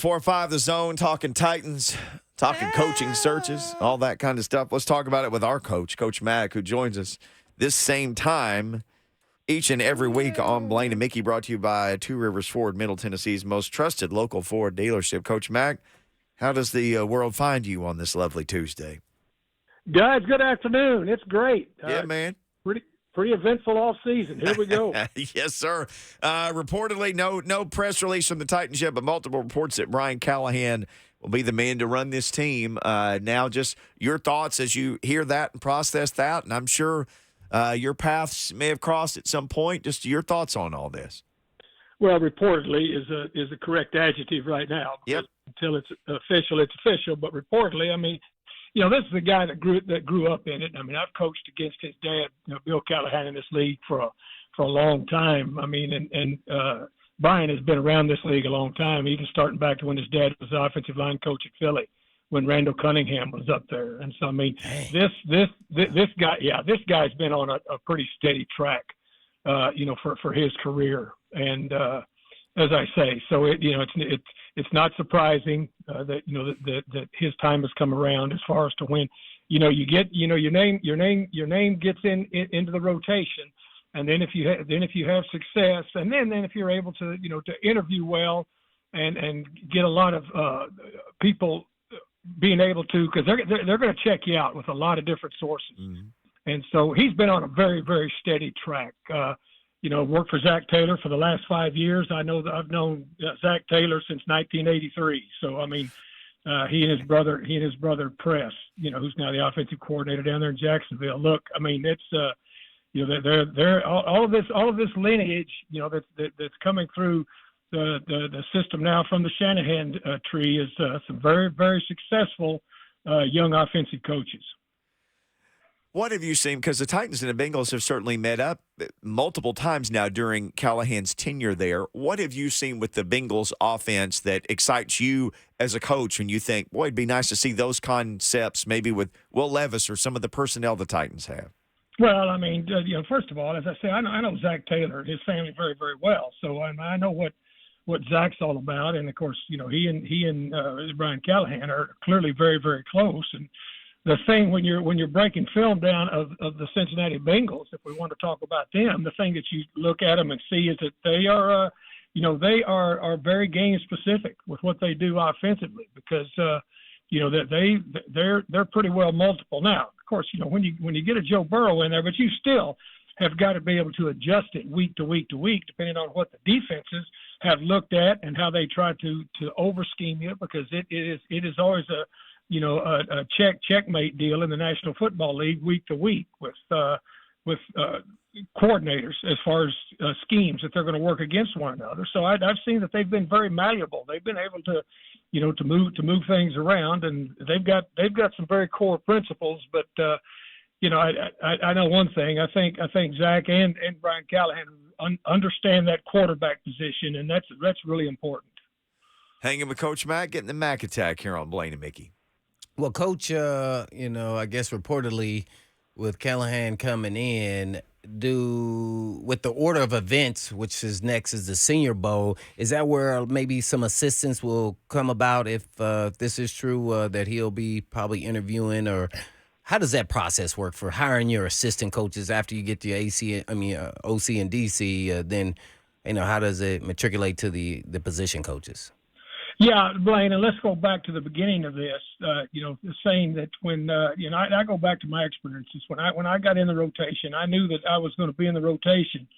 4-5 The Zone, talking Titans, talking coaching searches, all that kind of stuff. Let's talk about it with our coach, Coach Mack, who joins us this same time each and every week on Blaine and Mickey, brought to you by Two Rivers Ford, Middle Tennessee's most trusted local Ford dealership. Coach Mack, how does the world find you on this lovely Tuesday? Guys, good afternoon. It's great. Yeah, man. Pretty eventful off season. Here we go. Yes, sir. Reportedly, no press release from the Titans yet, but multiple reports that Brian Callahan will be the man to run this team. Now, just your thoughts as you hear that and process that, and I'm sure your paths may have crossed at some point. Just your thoughts on all this. Well, reportedly is a correct adjective right now. Yep. Until it's official, it's official. But reportedly, I mean, this is a guy that grew up in it. I mean, I've coached against his dad, Bill Callahan, in this league for a long time. I mean, and Brian has been around this league a long time, even starting back to when his dad was the offensive line coach at Philly, when Randall Cunningham was up there. And so, I mean, this guy's been on a pretty steady track, for his career. And as I say, so it's not surprising that his time has come around as far as to when, you get, your name gets into the rotation. And then if you have success, and then if you're able to, to interview well and get a lot of people being able to, because they're going to check you out with a lot of different sources. Mm-hmm. And so he's been on a very, very steady track. Worked for Zach Taylor for the last 5 years. I've known Zach Taylor since 1983. So, I mean, he and his brother Press, who's now the offensive coordinator down there in Jacksonville. Look, I mean, it's, they're all of this lineage, that's coming through the system now from the Shanahan tree is some very, very successful young offensive coaches. What have you seen? Because the Titans and the Bengals have certainly met up multiple times now during Callahan's tenure there. What have you seen with the Bengals offense that excites you as a coach when you think, boy, it'd be nice to see those concepts maybe with Will Levis or some of the personnel the Titans have? Well, I mean, first of all, as I say, I know Zach Taylor and his family very, very well. So I know what Zach's all about. And, of course, he and Brian Callahan are clearly very, very close. And the thing when you're breaking film down of the Cincinnati Bengals, if we want to talk about them, the thing that you look at them and see is that they are, they are very game specific with what they do offensively because, they're pretty well multiple. Now, of course, when you get a Joe Burrow in there, but you still have got to be able to adjust it week to week to week, depending on what the defenses have looked at and how they try to over scheme you, because it is always a checkmate deal in the National Football League week to week with coordinators as far as schemes that they're going to work against one another. So I've seen that they've been very malleable. They've been able to, to move things around, and they've got some very core principles. But I know one thing. I think Zach and Brian Callahan understand that quarterback position, and that's really important. Hanging with Coach Mack, getting the Mack attack here on Blaine and Mickey. Well, Coach, I guess reportedly with Callahan coming in, with the order of events, which is next is the Senior Bowl, is that where maybe some assistance will come about if this is true, that he'll be probably interviewing, or how does that process work for hiring your assistant coaches after you get your OC and DC? Then, how does it matriculate to the position coaches? Yeah, Blaine, and let's go back to the beginning of this. Saying that when I go back to my experiences when I got in the rotation, I knew that I was going to be in the rotation,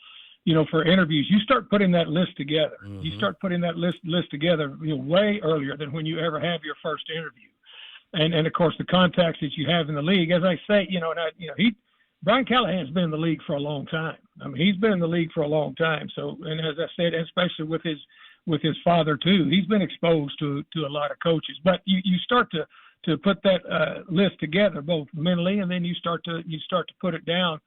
for interviews. You start putting that list together. Mm-hmm. You start putting that list together, way earlier than when you ever have your first interview, and of course the contacts that you have in the league. As I say, Brian Callahan's been in the league for a long time. I mean, he's been in the league for a long time. So, and as I said, especially with his father too, he's been exposed to a lot of coaches. But you start to put that list together, both mentally, and then you start to put it down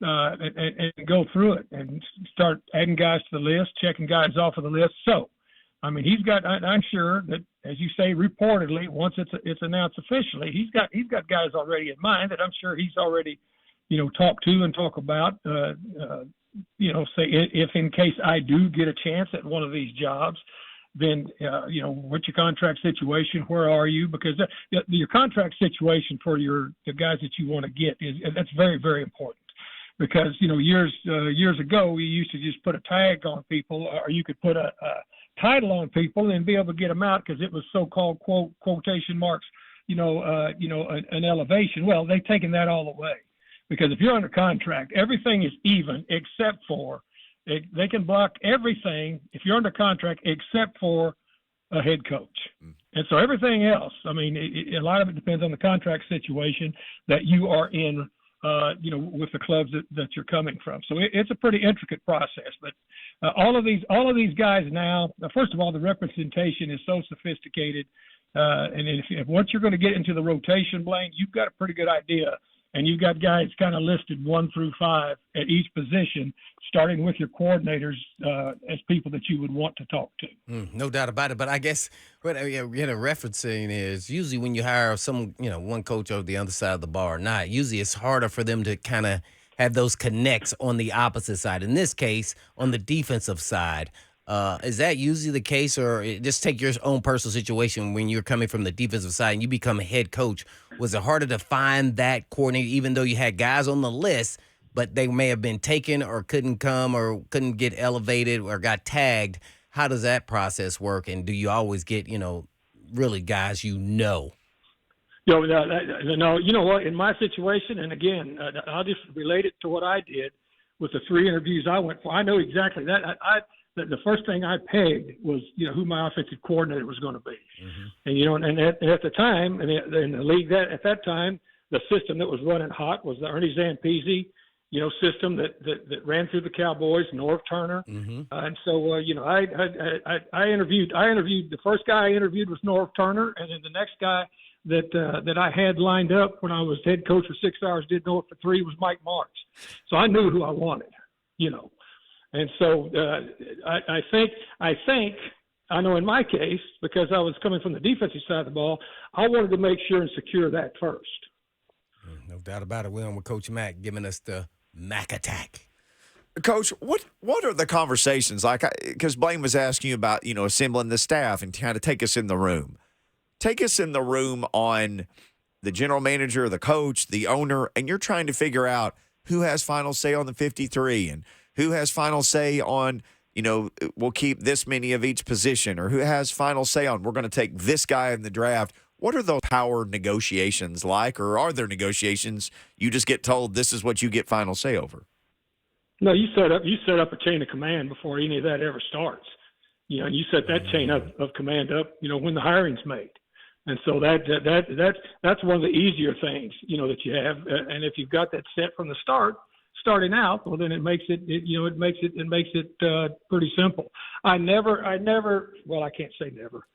and go through it and start adding guys to the list, checking guys off of the list. So, I mean, I'm sure that, as you say, reportedly, once it's announced officially, he's got guys already in mind that I'm sure he's already, talked to and talk about. Say if in case I do get a chance at one of these jobs, then what's your contract situation? Where are you? Because your contract situation for the guys that you want to get that's very, very important. Because years ago we used to just put a tag on people, or you could put a title on people and be able to get them out because it was so-called quotation marks, an elevation. Well, they've taken that all away, because if you're under contract, everything is even except for they can block everything if you're under contract except for a head coach. And so everything else, I mean, a lot of it depends on the contract situation that you are in, with the clubs that you're coming from. So it's a pretty intricate process. But all of these guys now, first of all, the representation is so sophisticated. And if once you're going to get into the rotation, Blaine, you've got a pretty good idea. And you've got guys kind of listed 1 through 5 at each position, starting with your coordinators as people that you would want to talk to. No doubt about it. But I guess what you're referencing is usually when you hire one coach over the other side of the ball or not, usually it's harder for them to kind of have those connects on the opposite side. In this case, on the defensive side. Is that usually the case, or just take your own personal situation when you're coming from the defensive side and you become a head coach? Was it harder to find that coordinator, even though you had guys on the list, but they may have been taken or couldn't come or couldn't get elevated or got tagged? How does that process work? And do you always get, really guys No, you know what? In my situation, and again, I'll just relate it to what I did with the 3 interviews I went for. I know exactly that. The first thing I pegged was, who my offensive coordinator was going to be. Mm-hmm. And at the time, and in the league at that time, the system that was running hot was the Ernie Zampese, system that ran through the Cowboys, Norv Turner. Mm-hmm. And so, I interviewed the first guy I interviewed was Norv Turner. And then the next guy that I had lined up when I was head coach for 6 hours, didn't know it for 3, was Mike Martz. So I knew who I wanted, And so I think I know in my case, because I was coming from the defensive side of the ball, I wanted to make sure and secure that first. No doubt about it. We're on with Coach Mack giving us the Mack attack. Coach, what are the conversations like? Because Blaine was asking you about, assembling the staff and kind of take us in the room. Take us in the room on the general manager, the coach, the owner, and you're trying to figure out who has final say on the 53 and who has final say on, we'll keep this many of each position, or who has final say on, we're going to take this guy in the draft. What are those power negotiations like, or are there negotiations you just get told this is what you get final say over? No, you set up a chain of command before any of that ever starts. You set that chain of command up, when the hiring's made. And so that's one of the easier things, that you have. And if you've got that set from the starting out, well, then it makes it pretty simple. I can't say never,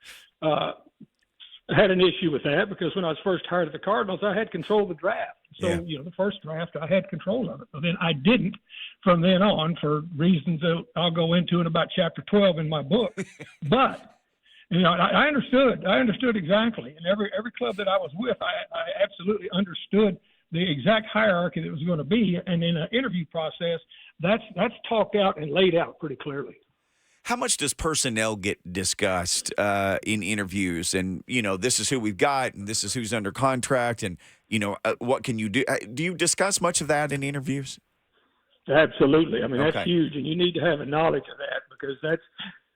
had an issue with that, because when I was first hired at the Cardinals, I had control of the draft. So, the first draft, I had control of it. But then I didn't from then on, for reasons that I'll go into in about chapter 12 in my book. But, I understood exactly. And every club that I was with, I absolutely understood the exact hierarchy that was going to be. And in an interview process, that's talked out and laid out pretty clearly. How much does personnel get discussed in interviews? And, this is who we've got, and this is who's under contract, and, what can you do? Do you discuss much of that in interviews? Absolutely. I mean, that's huge, and you need to have a knowledge of that, because that's,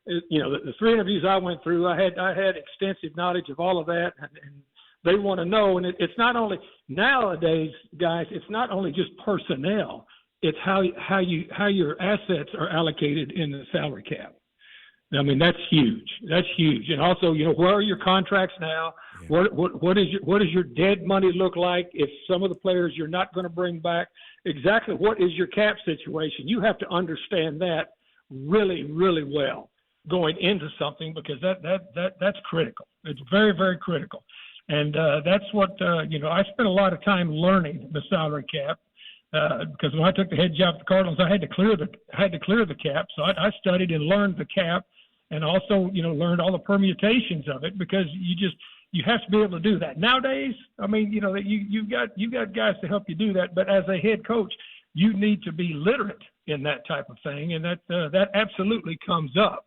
the 3 interviews I went through, I had extensive knowledge of all of that, and they want to know. And it's not only nowadays, guys, it's not only just personnel. It's how your assets are allocated in the salary cap. I mean, that's huge. That's huge. And also, where are your contracts now? Yeah. What does your dead money look like if some of the players you're not going to bring back? Exactly what is your cap situation? You have to understand that really, really well going into something, because that's critical. It's very, very critical. And that's what I spent a lot of time learning the salary cap. Because when I took the head job at the Cardinals, I had to clear the cap. So I studied and learned the cap, and also learned all the permutations of it, because you have to be able to do that. Nowadays, I mean, you've got guys to help you do that, but as a head coach, you need to be literate in that type of thing, and that absolutely comes up.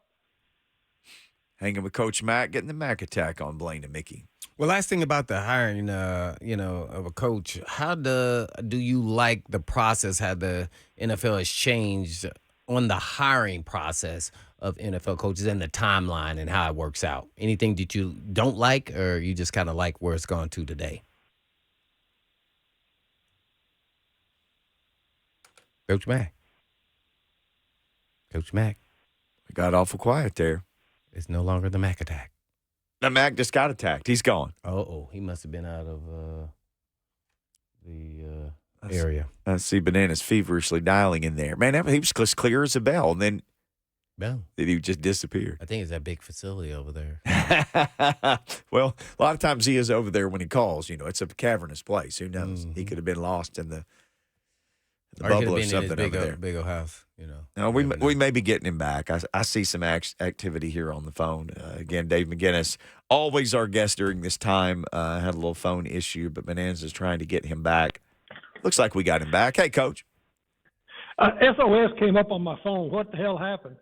Hanging with Coach Mack, getting the Mack attack on Blaine and Mickey. Well, last thing about the hiring, of a coach, how do you like the process? How the NFL has changed on the hiring process of NFL coaches and the timeline and how it works out? Anything that you don't like, or you just kind of like where it's gone to today? Coach Mack. Coach Mack. We got awful quiet there. It's no longer the Mack attack. The Mack just got attacked. He's gone. Oh, he must have been out of the area. I see Bananas feverishly dialing in there. Man, he was as clear as a bell, and then he just disappeared. I think it's that big facility over there. Well, a lot of times he is over there when he calls. It's a cavernous place. Who knows? Mm-hmm. He could have been lost in the Or he could bubble have or been in something his over there. big old house, No, we may be getting him back. I see some activity here on the phone. Again, Dave McGinnis, always our guest during this time, had a little phone issue, but Bonanza's trying to get him back. Looks like we got him back. Hey, Coach. SOS came up on my phone. What the hell happened?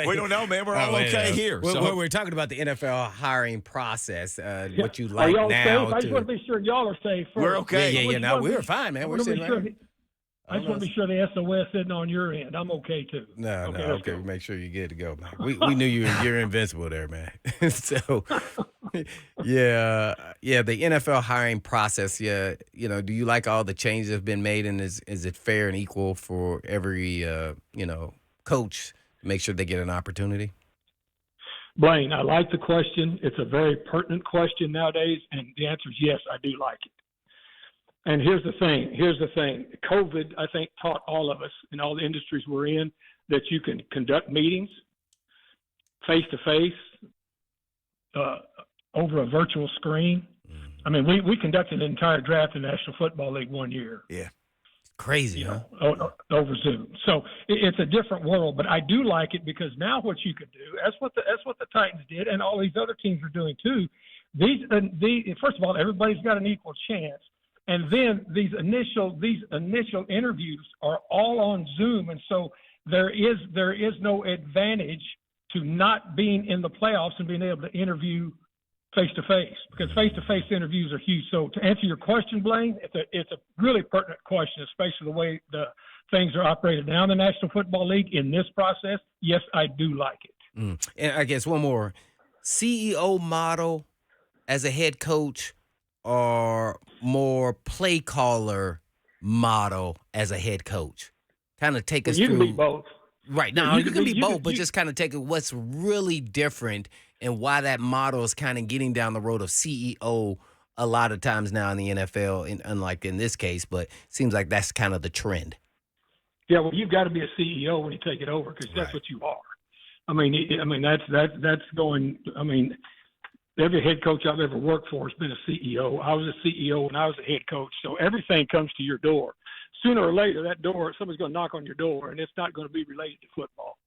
We don't know, man. We're all okay here. We're talking about the NFL hiring process. What you Are like y'all now? safe? I just want to be sure y'all are safe first. We're okay. Yeah. No, we were fine, man. We're sitting right. I just want to be sure the SOS sitting on your end. I'm okay too. Okay. Make sure you're good to go, man. We knew you're invincible there, man. So, yeah. The NFL hiring process. Yeah, do you like all the changes that have been made, and is it fair and equal for every coach to make sure they get an opportunity? Blaine, I like the question. It's a very pertinent question nowadays, and the answer is yes, I do like it. And here's the thing. COVID, I think, taught all of us in all the industries we're in that you can conduct meetings face-to-face over a virtual screen. I mean, we conducted an entire draft in the National Football League one year. Yeah. Crazy, over Zoom. So it's a different world, but I do like it because now what you can do, that's what the Titans did, and all these other teams are doing too. First of all, everybody's got an equal chance. And then these initial interviews are all on Zoom, and so there is no advantage to not being in the playoffs and being able to interview face to face, because face to face interviews are huge. So to answer your question, Blaine, it's a really pertinent question, especially the way the things are operated now in the National Football League in this process. Yes, I do like it. And I guess one more CEO model as a head coach, or more play caller model as a head coach? Kind of take us through. You can be both. Right. Now, you can be both, but just kind of take it what's really different and why that model is kind of getting down the road of CEO a lot of times now in the NFL, unlike in this case, but it seems like that's kind of the trend. Yeah, well, you've got to be a CEO when you take it over because that's what you are. I mean, that's going. I mean, every head coach I've ever worked for has been a CEO. I was a CEO when I was a head coach, so everything comes to your door. Sooner or later, that door, somebody's going to knock on your door, and it's not going to be related to football.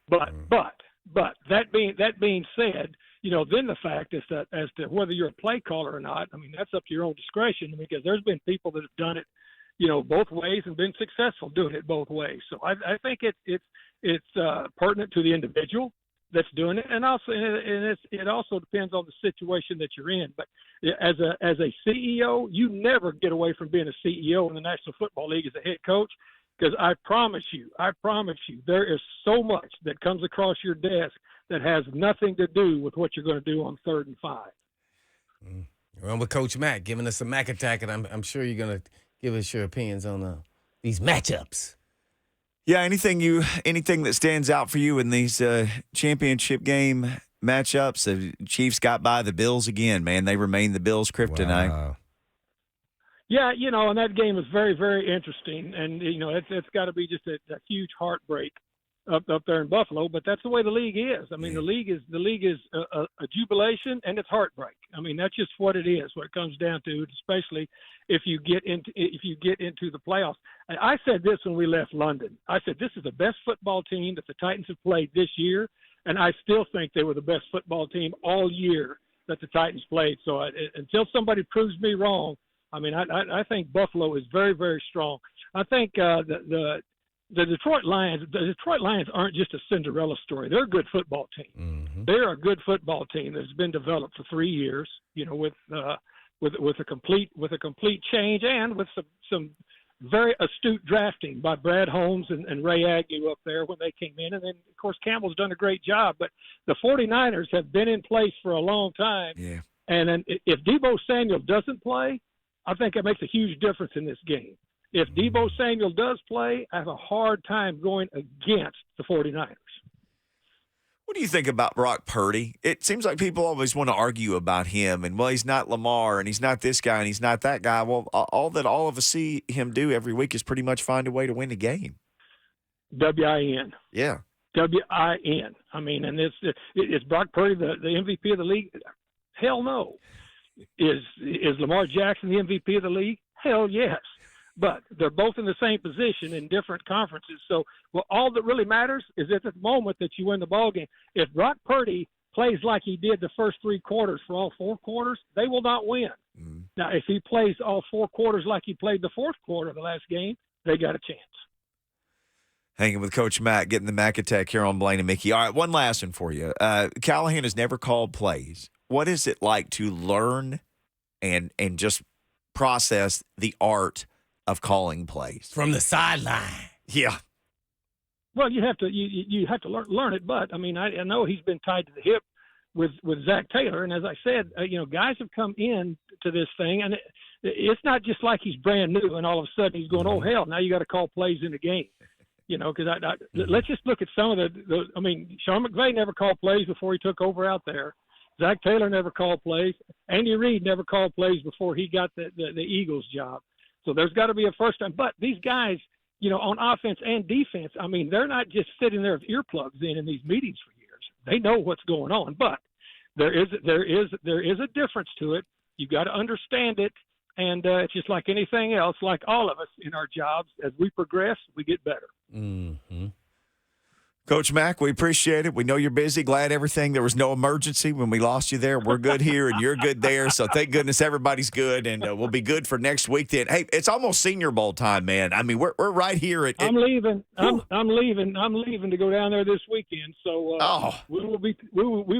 But that being said, then the fact is that as to whether you're a play caller or not, I mean, that's up to your own discretion, because there's been people that have done it, both ways and been successful doing it both ways. So I think it's pertinent to the individual that's doing it, and it also depends on the situation that you're in. But as a CEO, you never get away from being a CEO in the National Football League as a head coach, because I promise you, there is so much that comes across your desk that has nothing to do with what you're going to do on 3rd and 5. Well, with Coach Mack giving us a Mack attack, and I'm sure you're going to give us your opinions on these matchups. Yeah, anything that stands out for you in these championship game matchups? The Chiefs got by the Bills again, man. They remain the Bills' kryptonite. Wow. Yeah, and that game was very, very interesting, and it's got to be just a huge heartbreak up there in Buffalo. But that's the way the league is. I mean, the league is a jubilation and it's heartbreak. I mean, that's just what it is. What it comes down to, especially if you get into the playoffs. And I said this when we left London. I said this is the best football team that the Titans have played this year, and I still think they were the best football team all year that the Titans played. So until somebody proves me wrong, I mean, I think Buffalo is very, very strong. I think the the Detroit Lions aren't just a Cinderella story. They're a good football team. Mm-hmm. They're a good football team that's been developed for 3 years, with a complete change and with some very astute drafting by Brad Holmes and Ray Agnew up there when they came in. And then, of course, Campbell's done a great job. But the 49ers have been in place for a long time. Yeah. And then if Deebo Samuel doesn't play, I think it makes a huge difference in this game. If Deebo Samuel does play, I have a hard time going against the 49ers. What do you think about Brock Purdy? It seems like people always want to argue about him and, well, he's not Lamar and he's not this guy and he's not that guy. Well, all of us see him do every week is pretty much find a way to win a game. W-I-N. Yeah. W-I-N. I mean, and is Brock Purdy the MVP of the league? Hell no. Is Lamar Jackson the MVP of the league? Hell yes. But they're both in the same position in different conferences. So, all that really matters is at the moment that you win the ball game. If Brock Purdy plays like he did the first 3 quarters for all 4 quarters, they will not win. Mm-hmm. Now, if he plays all 4 quarters like he played the fourth quarter of the last game, they got a chance. Hanging with Coach Mack, getting the Mack Attack here on Blaine and Mickey. All right, one last one for you. Callahan has never called plays. What is it like to learn and just process the art of calling plays from the sideline? Yeah. Well, you have to learn it, but I mean, I know he's been tied to the hip with Zach Taylor, and as I said, guys have come in to this thing, and it's not just like he's brand new and all of a sudden he's going, oh hell, now you got to call plays in the game, because let's just look at some of the. I mean, Sean McVay never called plays before he took over out there. Zach Taylor never called plays. Andy Reid never called plays before he got the Eagles job. So there's got to be a first time. But these guys, on offense and defense, I mean, they're not just sitting there with earplugs in these meetings for years. They know what's going on. But there is a difference to it. You've got to understand it. And it's just like anything else, like all of us in our jobs, as we progress, we get better. Mm-hmm. Coach Mack, we appreciate it. We know you're busy. Glad there was no emergency when we lost you there. We're good here and you're good there. So thank goodness everybody's good, and we'll be good for next week then. Hey, it's almost Senior Bowl time, man. I mean, we're right here at. I'm leaving. I'm leaving. I'm leaving to go down there this weekend. So we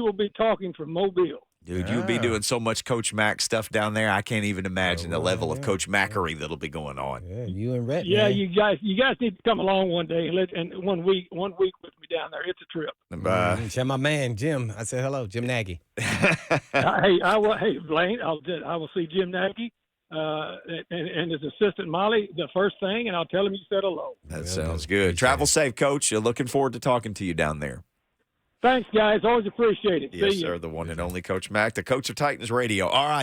will be talking from Mobile. Dude, you'll be doing so much Coach Mack stuff down there. I can't even imagine the level of Coach Mackery that'll be going on. Yeah, you and Rhett. Yeah, man. you guys need to come along one day and 1 week with me down there. It's a trip. Share my man Jim. I said hello, Jim Nagy. Hey, Blaine. I will see Jim Nagy and his assistant Molly the first thing, and I'll tell him you said hello. That sounds good. Travel safe, Coach. Looking forward to talking to you down there. Thanks, guys. Always appreciate it. Yes, See you. sir. The one and only Coach Mack, the coach of Titans Radio. All right.